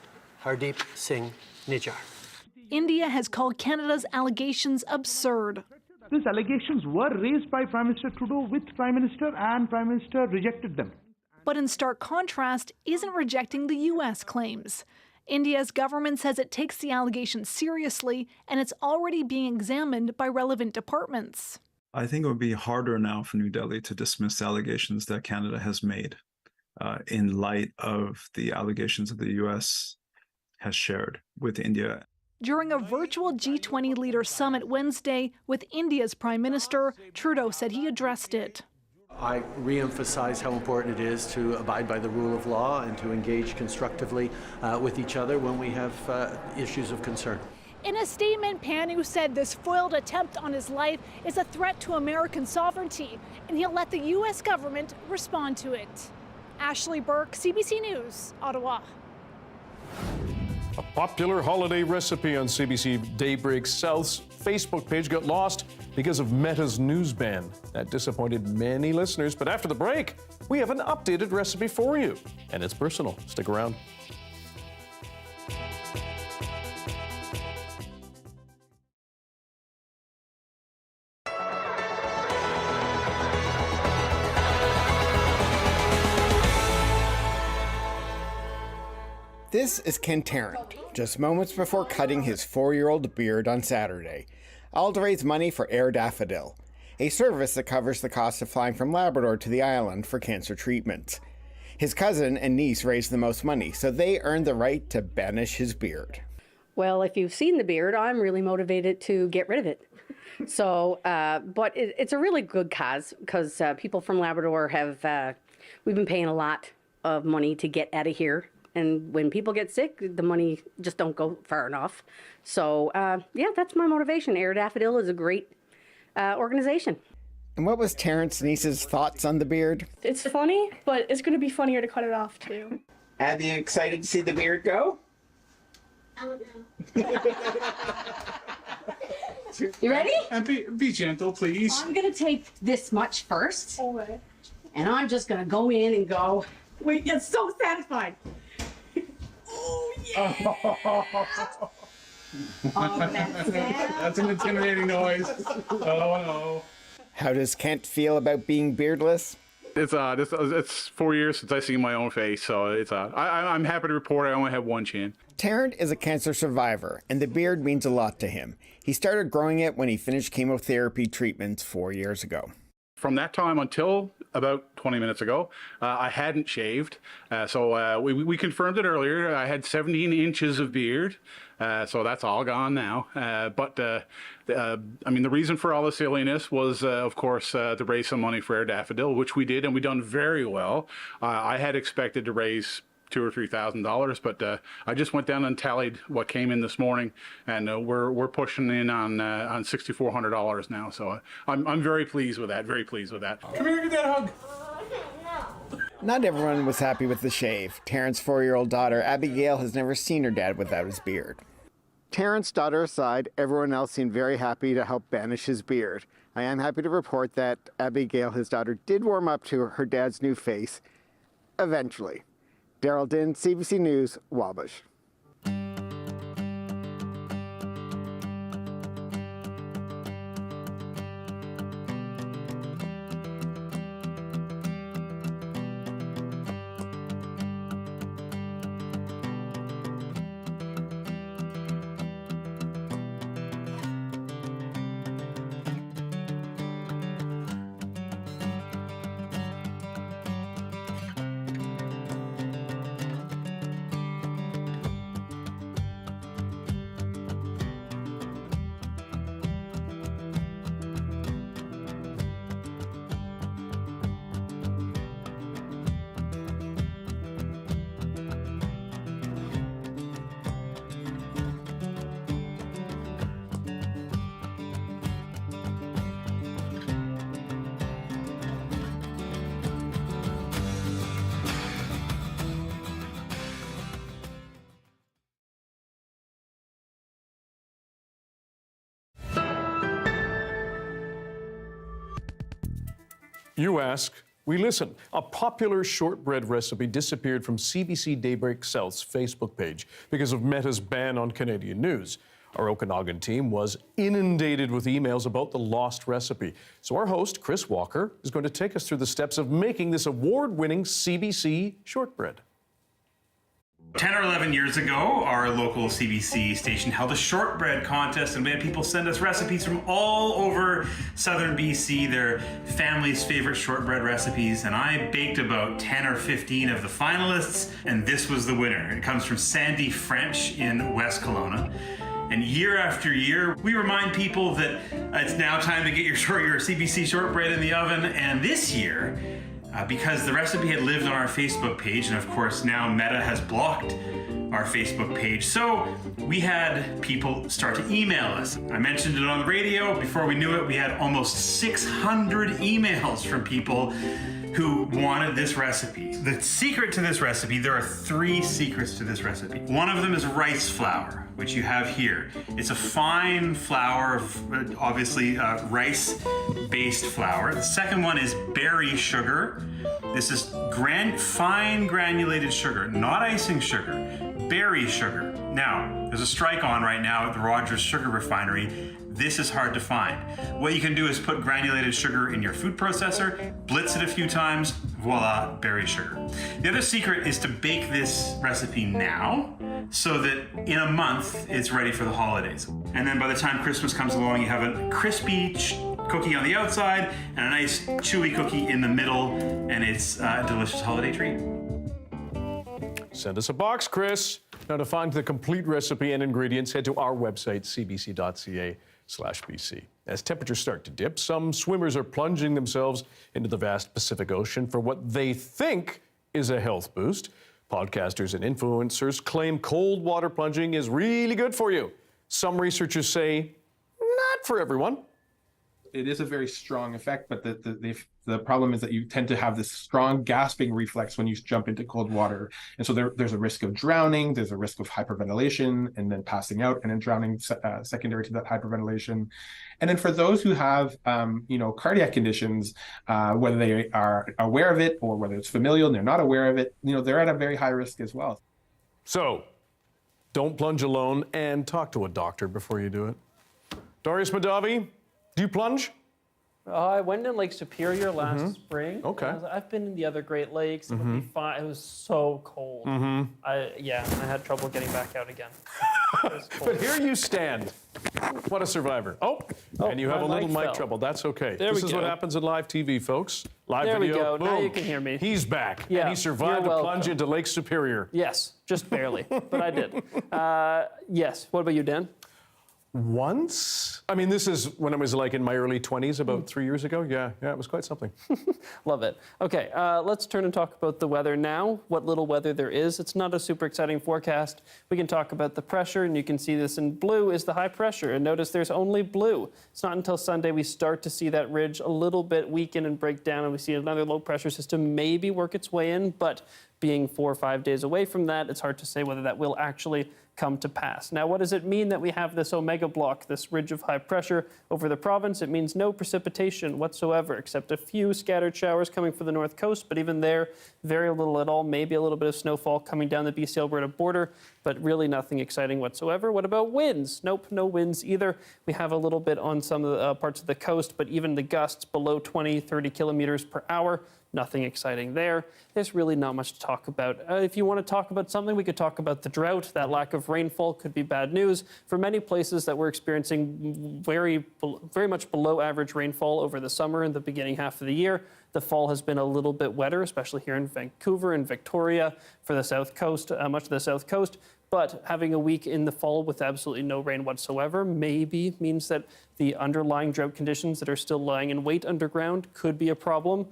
Hardeep Singh Nijjar. India has called Canada's allegations absurd. These allegations were raised by Prime Minister Trudeau with Prime Minister, and Prime Minister rejected them. But in stark contrast, isn't rejecting the U.S. claims. India's government says it takes the allegations seriously, and it's already being examined by relevant departments. I think it would be harder now for New Delhi to dismiss allegations that Canada has made in light of the allegations that the U.S. has shared with India. During a virtual G20 leader summit Wednesday with India's Prime Minister, Trudeau said he addressed it. I re-emphasize how important it is to abide by the rule of law and to engage constructively with each other when we have issues of concern. In a statement, Panu said this foiled attempt on his life is a threat to American sovereignty, and he'll let the U.S. government respond to it. Ashley Burke, CBC News, Ottawa. A popular holiday recipe on CBC Daybreak South's Facebook page got lost because of Meta's news ban. That disappointed many listeners, but after the break, we have an updated recipe for you. And it's personal. Stick around. This is Ken Tarrant, just moments before cutting his 4-year-old beard on Saturday, all to raise money for Air Daffodil, a service that covers the cost of flying from Labrador to the island for cancer treatments. His cousin and niece raised the most money, so they earned the right to banish his beard. Well, if you've seen the beard, I'm really motivated to get rid of it. So, but it's a really good cause because people from Labrador have, we've been paying a lot of money to get out of here. And when people get sick, the money just don't go far enough. So, yeah, that's my motivation. Air Daffodil is a great organization. And what was Terrence Niece's thoughts on the beard? It's funny, but it's going to be funnier to cut it off, too. Abby, you excited to see the beard go? I don't know. You ready? And be gentle, please. I'm going to take this much first. Okay. And I'm just going to go in and go. Wait, it's so satisfying. Oh, yeah. That's an intimidating noise. Oh, no. How does Kent feel about being beardless? It's 4 years since I've seen my own face, so I'm happy to report I only have one chin. Tarrant is a cancer survivor, and the beard means a lot to him. He started growing it when he finished chemotherapy treatments 4 years ago. From that time until about 20 minutes ago, I hadn't shaved. So we confirmed it earlier. I had 17 inches of beard. So that's all gone now. I mean, the reason for all the silliness was, of course, to raise some money for Air Daffodil, which we did, and we done very well. I had expected to raise $2,000 or $3,000, but I just went down and tallied what came in this morning, and we're pushing in on $6,400 now. So I'm very pleased with that. Very pleased with that. Come here, get that hug. Not everyone was happy with the shave. Terrence's 4-year-old daughter, Abigail, has never seen her dad without his beard. Terrence's daughter aside, everyone else seemed very happy to help banish his beard. I am happy to report that Abigail, his daughter, did warm up to her dad's new face, eventually. Daryl Din, CBC News, Wabash. You ask, we listen. A popular shortbread recipe disappeared from CBC Daybreak South's Facebook page because of Meta's ban on Canadian news. Our Okanagan team was inundated with emails about the lost recipe. So our host, Chris Walker, is going to take us through the steps of making this award-winning CBC shortbread. 10 or 11 years ago, our local CBC station held a shortbread contest, and we had people send us recipes from all over southern BC, their family's favorite shortbread recipes, and I baked about 10 or 15 of the finalists, and this was the winner. It comes from Sandy French in West Kelowna. And year after year, we remind people that it's now time to get your CBC shortbread in the oven, and this year, because the recipe had lived on our Facebook page, and of course now Meta has blocked our Facebook page, so we had people start to email us. I mentioned it on the radio. Before we knew it, we had almost 600 emails from people who wanted this recipe. The secret to this recipe, there are 3 secrets to this recipe. One of them is rice flour, which you have here. It's a fine flour, obviously rice-based flour. The second one is berry sugar. This is fine granulated sugar, not icing sugar, berry sugar. Now, there's a strike on right now at the Rogers Sugar Refinery. This is hard to find. What you can do is put granulated sugar in your food processor, blitz it a few times, voila, berry sugar. The other secret is to bake this recipe now so that in a month it's ready for the holidays. And then by the time Christmas comes along, you have a crispy cookie on the outside and a nice chewy cookie in the middle, and it's a delicious holiday treat. Send us a box, Chris. Now, to find the complete recipe and ingredients, head to our website, cbc.ca/BC. As temperatures start to dip, some swimmers are plunging themselves into the vast Pacific Ocean for what they think is a health boost. Podcasters and influencers claim cold water plunging is really good for you. Some researchers say not for everyone. It is a very strong effect, but the problem is that you tend to have this strong gasping reflex when you jump into cold water. And so there's a risk of drowning, there's a risk of hyperventilation, and then passing out, and then drowning secondary to that hyperventilation. And then for those who have, cardiac conditions, whether they are aware of it or whether it's familial and they're not aware of it, they're at a very high risk as well. So don't plunge alone and talk to a doctor before you do it. Darius Madavi, do you plunge? I went in Lake Superior last spring. Okay. I've been in the other Great Lakes. It would be fine. It was so cold. I had trouble getting back out again. But here you stand. What a survivor. And you have a little mic trouble. That's okay. This is what happens in live TV, folks. Live there video. We go. Boom. Now you can hear me. He's back. Yeah, and he survived you're the plunge into Lake Superior. Yes, just barely, but I did. Yes. What about you, Dan? Once? I mean, this is when I was like in my early 20s, about 3 years ago. Yeah, it was quite something. Love it. Okay, let's turn and talk about the weather now, what little weather there is. It's not a super exciting forecast. We can talk about the pressure, and you can see this in blue is the high pressure. And notice there's only blue. It's not until Sunday we start to see that ridge a little bit weaken and break down, and we see another low pressure system maybe work its way in, but being 4 or 5 days away from that, it's hard to say whether that will actually come to pass. Now, what does it mean that we have this omega block, this ridge of high pressure over the province? It means no precipitation whatsoever, except a few scattered showers coming from the north coast, but even there, very little at all, maybe a little bit of snowfall coming down the BC-Alberta border, but really nothing exciting whatsoever. What about winds? Nope, no winds either. We have a little bit on some of the parts of the coast, but even the gusts below 20, 30 kilometers per hour, nothing exciting there. There's really not much to talk about. If you want to talk about something, we could talk about the drought. That lack of rainfall could be bad news. For many places that we're experiencing very much below average rainfall over the summer and the beginning half of the year, the fall has been a little bit wetter, especially here in Vancouver and Victoria for the south coast, much of the south coast. But having a week in the fall with absolutely no rain whatsoever maybe means that the underlying drought conditions that are still lying in wait underground could be a problem.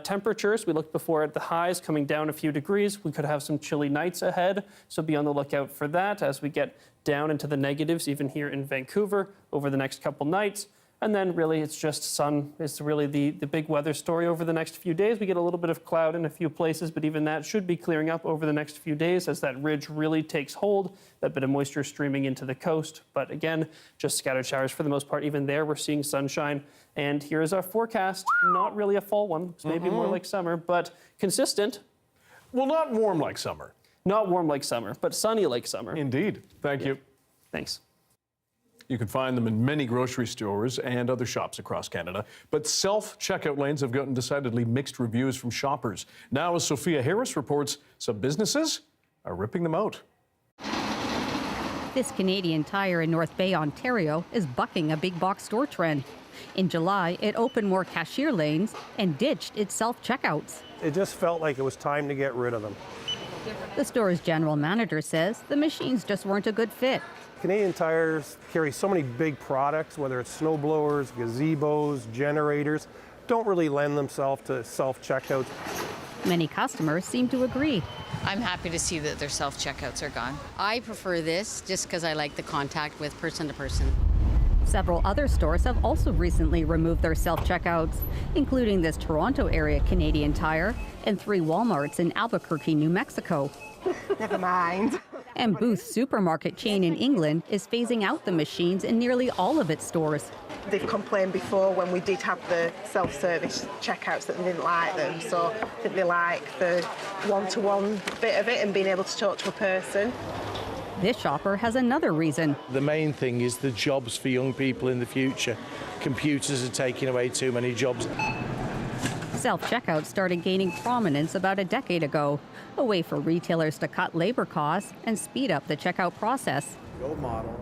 Temperatures, we looked before at the highs coming down a few degrees. We could have some chilly nights ahead, so be on the lookout for that as we get down into the negatives, even here in Vancouver over the next couple nights. And then really it's just sun is really the big weather story over the next few days. We get a little bit of cloud in a few places, but even that should be clearing up over the next few days as that ridge really takes hold, that bit of moisture streaming into the coast. But again, just scattered showers for the most part. Even there, we're seeing sunshine. And here is our forecast. Not really a fall one. It's maybe more like summer, but consistent. Well, not warm like summer. Not warm like summer, but sunny like summer. Indeed. Thank you. Thanks. You can find them in many grocery stores and other shops across Canada. But self-checkout lanes have gotten decidedly mixed reviews from shoppers. Now, as Sophia Harris reports, some businesses are ripping them out. This Canadian Tire in North Bay, Ontario, is bucking a big box store trend. In July, it opened more cashier lanes and ditched its self-checkouts. It just felt like it was time to get rid of them. The store's general manager says the machines just weren't a good fit. Canadian Tires carry so many big products, whether it's snow blowers, gazebos, generators, don't really lend themselves to self-checkouts. Many customers seem to agree. I'm happy to see that their self-checkouts are gone. I prefer this just because I like the contact with person to person. Several other stores have also recently removed their self-checkouts, including this Toronto area Canadian Tire and 3 Walmarts in Albuquerque, New Mexico. Never mind. And Booth's supermarket chain in England is phasing out the machines in nearly all of its stores. They've complained before when we did have the self-service checkouts that they didn't like them, so I think they like the one-to-one bit of it and being able to talk to a person. This shopper has another reason. The main thing is the jobs for young people in the future. Computers are taking away too many jobs. Self-checkout started gaining prominence about a decade ago, a way for retailers to cut labor costs and speed up the checkout process.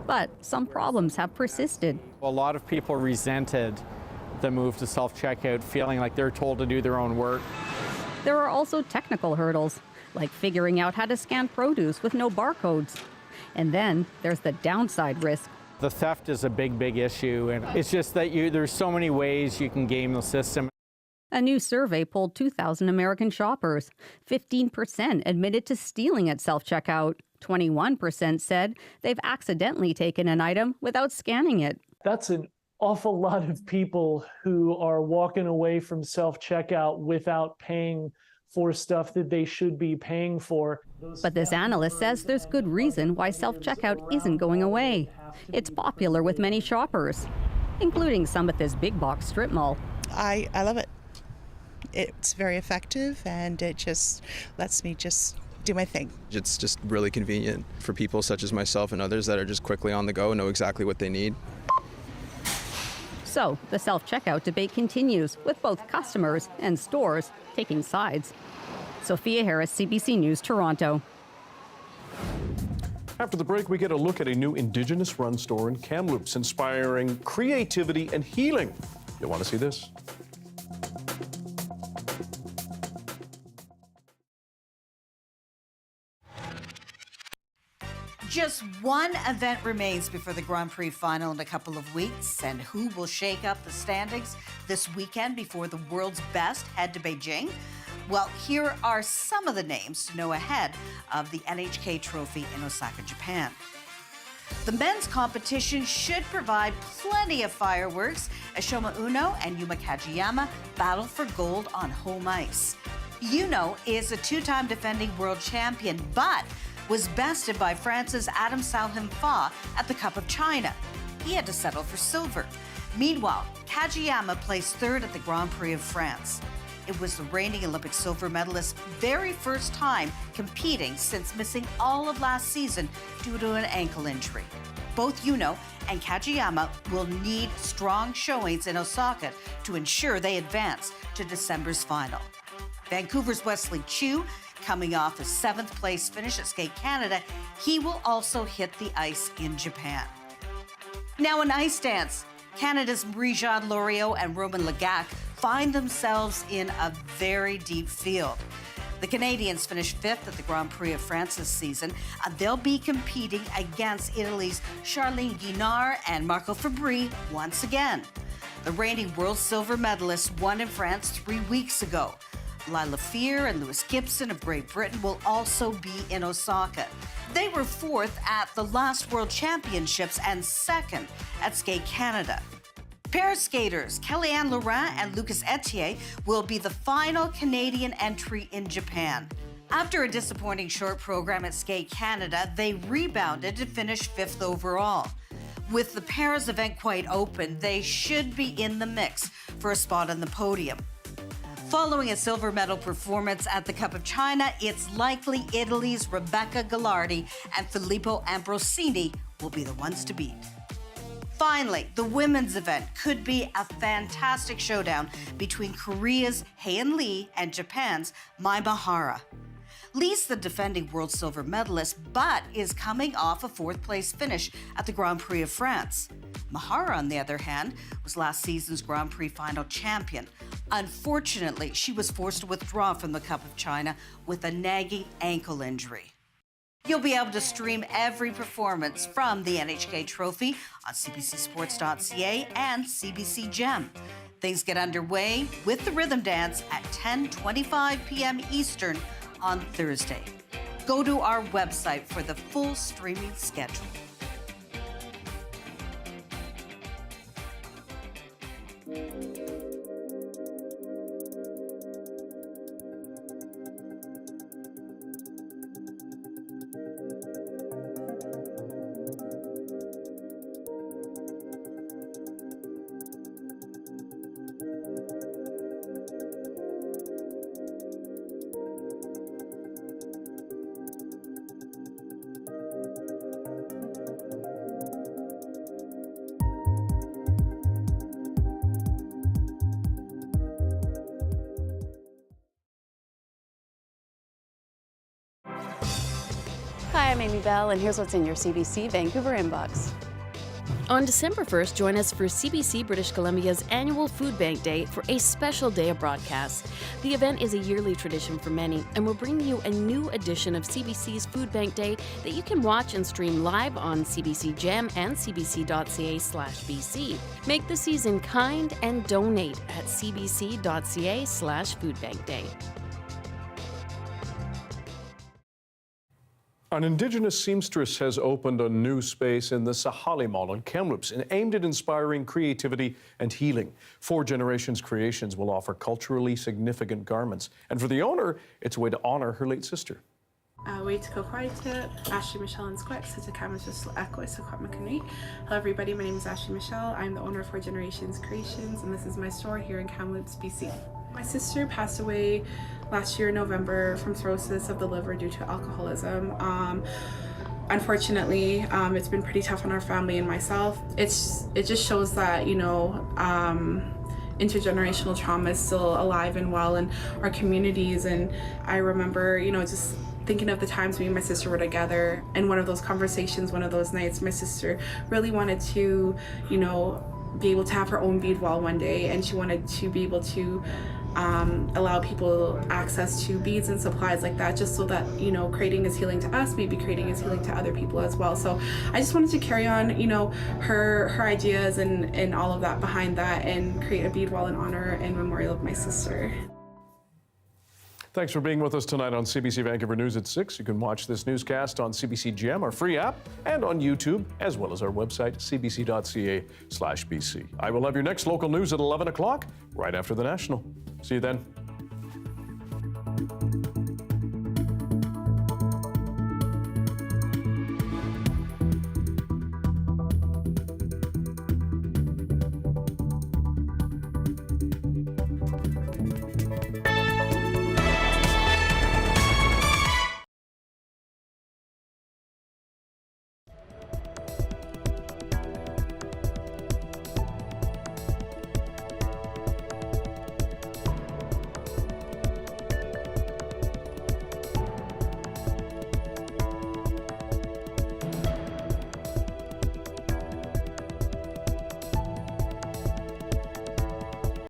But some problems have persisted. A lot of people resented the move to self-checkout, feeling like they're told to do their own work. There are also technical hurdles, like figuring out how to scan produce with no barcodes. And then there's the downside risk. The theft is a big issue, and it's just that there's so many ways you can game the system. A new survey polled 2,000 American shoppers. 15% admitted to stealing at self-checkout. 21% said they've accidentally taken an item without scanning it. That's an awful lot of people who are walking away from self-checkout without paying for stuff that they should be paying for. But this analyst says there's good reason why self-checkout isn't going away. It's popular with many shoppers, including some at this big box strip mall. I love it. It's very effective, and it just lets me just do my thing. It's just really convenient for people such as myself and others that are just quickly on the go, know exactly what they need. So the self-checkout debate continues, with both customers and stores taking sides. Sophia Harris, CBC News, Toronto. After the break, we get a look at a new Indigenous-run store in Kamloops, inspiring creativity and healing. You'll want to see this. Just one event remains before the Grand Prix final in a couple of weeks, and who will shake up the standings this weekend before the world's best head to Beijing? Well, here are some of the names to know ahead of the NHK Trophy in Osaka, Japan. The men's competition should provide plenty of fireworks as Shoma Uno and Yuma Kajiyama battle for gold on home ice. Uno is a two-time defending world champion, but was bested by France's Adam Salhim-Fa at the Cup of China. He had to settle for silver. Meanwhile, Kajiyama placed third at the Grand Prix of France. It was the reigning Olympic silver medalist's very first time competing since missing all of last season due to an ankle injury. Both Uno and Kajiyama will need strong showings in Osaka to ensure they advance to December's final. Vancouver's Wesley Chu, coming off a 7th place finish at Skate Canada, he will also hit the ice in Japan. Now in ice dance, Canada's Marie-Jeanne Loriot and Roman Lagac find themselves in a very deep field. The Canadians finished 5th at the Grand Prix of France this season. They'll be competing against Italy's Charline Guinard and Marco Fabri once again. The reigning world silver medalists won in France 3 weeks ago. Lila Fear and Lewis Gibson of Great Britain will also be in Osaka. They were 4th at the last World Championships and 2nd at Skate Canada. Pair skaters Kellyanne Laurent and Lucas Etier will be the final Canadian entry in Japan. After a disappointing short program at Skate Canada, they rebounded to finish 5th overall. With the pair's event quite open, they should be in the mix for a spot on the podium. Following a silver medal performance at the Cup of China, it's likely Italy's Rebecca Gallardi and Filippo Ambrosini will be the ones to beat. Finally, the women's event could be a fantastic showdown between Korea's Haein Lee and Japan's Mai Mahara. Lee's the defending world silver medalist, but is coming off a 4th place finish at the Grand Prix of France. Mahara, on the other hand, was last season's Grand Prix final champion. Unfortunately, she was forced to withdraw from the Cup of China with a nagging ankle injury. You'll be able to stream every performance from the NHK Trophy on cbcsports.ca and CBC Gem. Things get underway with the rhythm dance at 10:25 p.m. Eastern on Thursday. Go to our website for the full streaming schedule. Hi, I'm Amy Bell, and here's what's in your CBC Vancouver inbox. On December 1st, join us for CBC British Columbia's annual Food Bank Day for a special day of broadcasts. The event is a yearly tradition for many, and we're bringing you a new edition of CBC's Food Bank Day that you can watch and stream live on CBC Gem and cbc.ca/BC. Make the season kind and donate at cbc.ca/foodbankday. An Indigenous seamstress has opened a new space in the Sahali Mall in Kamloops and aimed at inspiring creativity and healing. 4 Generations Creations will offer culturally significant garments. And for the owner, it's a way to honor her late sister. Way to go to Ashley Michelle and Squat, so to come just echo so Hello everybody, my name is Ashley Michelle. I'm the owner of 4 Generations Creations, and this is my store here in Kamloops, BC. My sister passed away last year in November from cirrhosis of the liver due to alcoholism. Unfortunately, it's been pretty tough on our family and myself. It just shows that, you know, intergenerational trauma is still alive and well in our communities. And I remember, you know, just thinking of the times me and my sister were together, and one of those conversations, one of those nights, my sister really wanted to, you know, be able to have her own bead wall one day, and she wanted to be able to allow people access to beads and supplies like that, just so that, you know, creating is healing to us, maybe creating is healing to other people as well. So I just wanted to carry on, you know, her ideas and all of that behind that, and create a bead wall in honor and memorial of my sister. Thanks for being with us tonight on CBC Vancouver News at 6. You can watch this newscast on CBC Gem, our free app, and on YouTube, as well as our website, cbc.ca/BC. I will have your next local news at 11 o'clock, right after the National. See you then.